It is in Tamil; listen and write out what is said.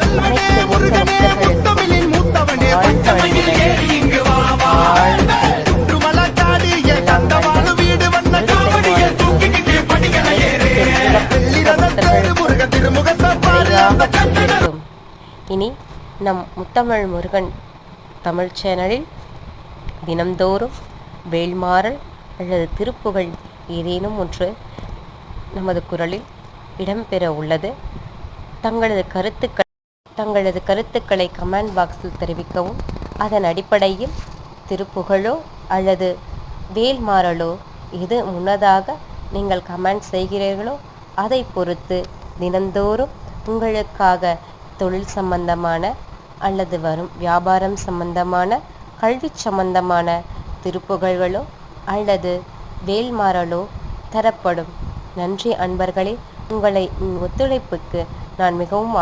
அனைத்து மூத்த பக்தர்களுக்கும் வாழ்க வளமுடன். இனி நம் முத்தமிழ் முருகன் தமிழ் சேனலில் தினம்தோறும் வேல்மாறல் அல்லது திருப்புகழ் ஏதேனும் ஒன்று நமது குரலில் இடம்பெற உள்ளது. தங்களது கருத்துக்களை கமெண்ட் பாக்ஸில் தெரிவிக்கவும். அதன் அடிப்படையில் திருப்புகழோ அல்லது வேல்மாறலோ எது முன்னதாக நீங்கள் கமெண்ட் செய்கிறீர்களோ அதை பொறுத்து தினந்தோறும் உங்களுக்காக தொழில் சம்பந்தமான அல்லது வரும் வியாபாரம் சம்பந்தமான கல்வி சம்பந்தமான திருப்புகழ்களோ அல்லது வேல்மாறலோ தரப்படும். நன்றி அன்பர்களே. உங்களை ஒத்துழைப்புக்கு நான் மிகவும்